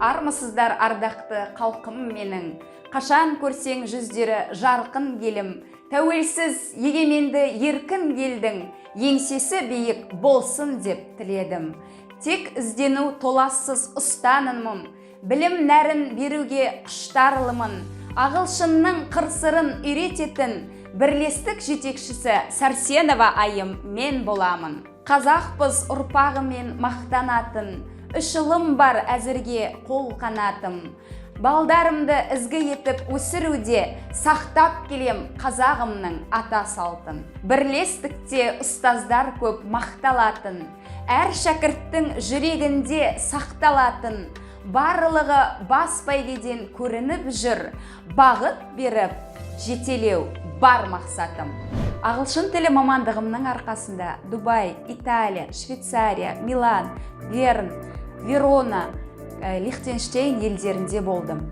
Армысыздар ардақты қалқым менің, қашан көрсең жүздері жарқын келім, тәуелсіз егеменді еркін келдің, еңсесі биік болсын деп тіледім. Тек іздену толассыз ұстанымым, білім нәрін беруге құштарлымын, ағылшынның қыр-сырын үйрететін бірлестік жетекшісі Сәрсенова айым мен боламын. Қазақпыз ұрпағымен мақтанатын, үш ұлым бар әзірге қол қанатым. Балдарымды ізгі етіп өсіруде сақтап келем қазағымның ата салтын. Бірлестікте ұстаздар көп мақталатын, әр шәкірттің жүрегінде сақталатын, барлығы бас бәйгеден көрініп жүр, бағыт беріп жетелеу бар мақсатым. Ағылшын тілі мамандығымның арқасында Дубай, Италия, Швейцария, Милан, Берн, Верона, Лихтенштейн елдерінде болдым.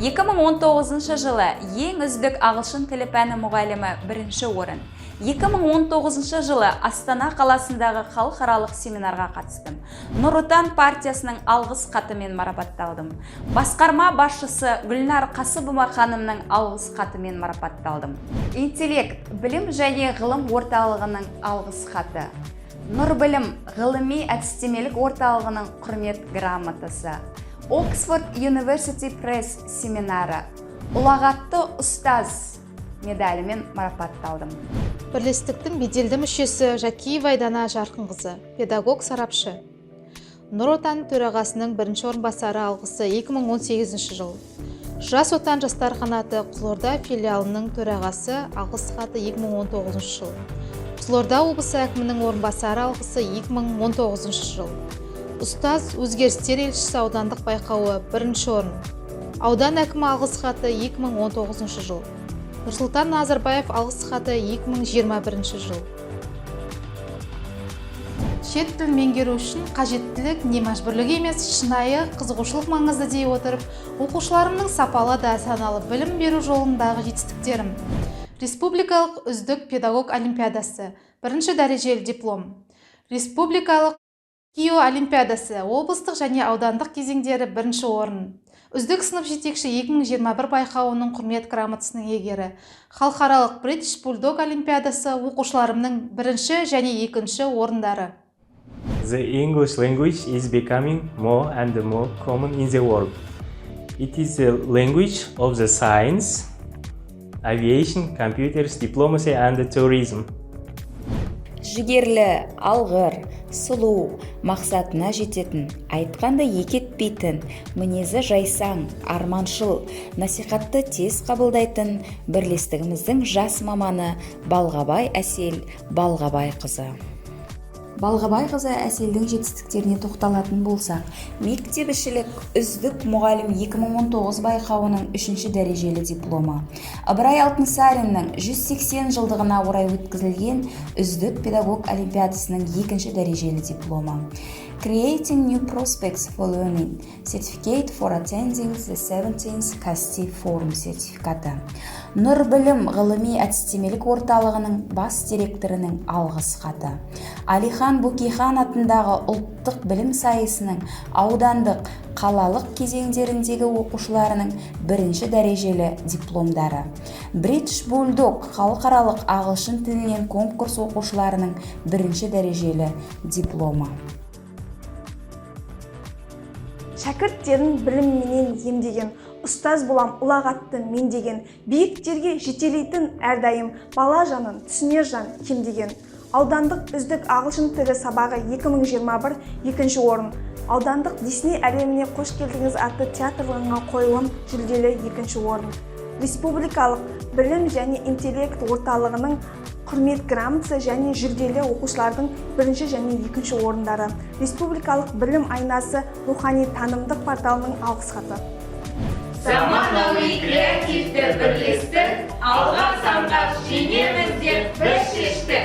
2019 жылы ең үздік ағылшын тілі пәні мұғалімі бірінші орын. 2019 жылы Астана қаласындағы халықаралық семинарға қатыстым. Нұр Отан партиясының алғыс хатымен марапатталдым. Басқарма басшысы Гүлнар Қасыбова ханымның алғыс хатымен марапатталдым. Интеллект, білім және ғылым орталығының алғыс хаты. Нұр білім ғылыми әдістемелік орталығының құрмет грамотасы. Оксфорд University Press семинары. Ұлағатты ұстаз медалімен марапатталдым. Бірлестіктің беделді мүшесі Жакиева Айдана Жарқынқызы, педагог сарапшы. Нұр Отан төрағасының бірінші орынбасары алғысы 2018 жыл. Жас Отан жастар қанаты Қызылорда филиалының төрағасы алғыс хаты 2019 жыл. Қызылорда облысы әкімінің орынбасары алғысы 2019 жыл. Ұстаз өзгерістер елшісі аудандық байқауы бірінші орын. Аудан әкімі алғыс хаты 2019 жыл. Нұрсұлтан Назарбаев алғыс хаты 2021 жыл. Шет тіл меңгеру үшін қажеттілік не мәжбүрлік емес, шынайы қызығушылық маңызды дей отырып, оқушыларымның сапалы да саналы білім беру жолындағы жетістіктерім. Республикалық үздік педагог олимпиадасы, бірінші дәрежелі диплом. Республикалық КИО олимпиадасы, облыстық және аудандық кезеңдері бірінші орын. Үздік сынып жетекші 2021 байқауының құрмет грамотасының иегері. Халықаралық British Bulldog олимпиадасы оқушыларымның бірінші және екінші орындары. The English language is becoming more and more common in the world. It is the language of the science, aviation, computers, diplomacy and tourism. Жігерлі, алғыр, сұлу, мақсатына жететін, айтқанда екетпейтін, мінезі жайсаң, арманшыл, насихатты тез қабылдайтын бірлестігіміздің жас маманы Балғабай Әсел Балғабай қызы. Балғабай қызы Әселдің жетістіктеріне тоқталатын болсақ, мектепішілік үздік мұғалім 2019 байқауының 3-ші дәрежелі дипломы. Ыбырай Алтынсариннің 180 жылдығына орай өткізілген үздік педагог олимпиадасының 2-ші дәрежелі дипломы. Creating New Prospects for Learning Certificate for Attending the 17th CASTI Forum сертификаты. Нұр білім ғылыми әдістемелік орталығының бас директорының алғыс хаты. Алихан Бөкейхан атындағы ұлттық білім сайысының аудандық, қалалық кезеңдеріндегі оқушыларының 1-ші дәрежелі дипломдары. British Bulldog халықаралық ағылшын тілінен конкурс оқушыларының 1-ші дәрежелі дипломы. Шәкірттерін білімменен емдеген, ұстаз болам ұлағатты мен деген, биіктерге жетелейтін әрдайым бала жанын түсінер жан кемдеген. Аудандық үздік ағылшын тілі сабағы 2021 2-ші орын. Аудандық Дисней әлеміне қош келдіңіз атты театрланған қойылым жүлделі 2-ші орын. Республикалық білім және интеллект орталығының құрмет грамотасы және жүлделі оқушылардың 1-ші және 2-ші орындары. Республикалық білім айнасы рухани танымдық порталының алғыс хаты. Заманауи креативті бірлестік алға самға жеңеміз деп бір шешті.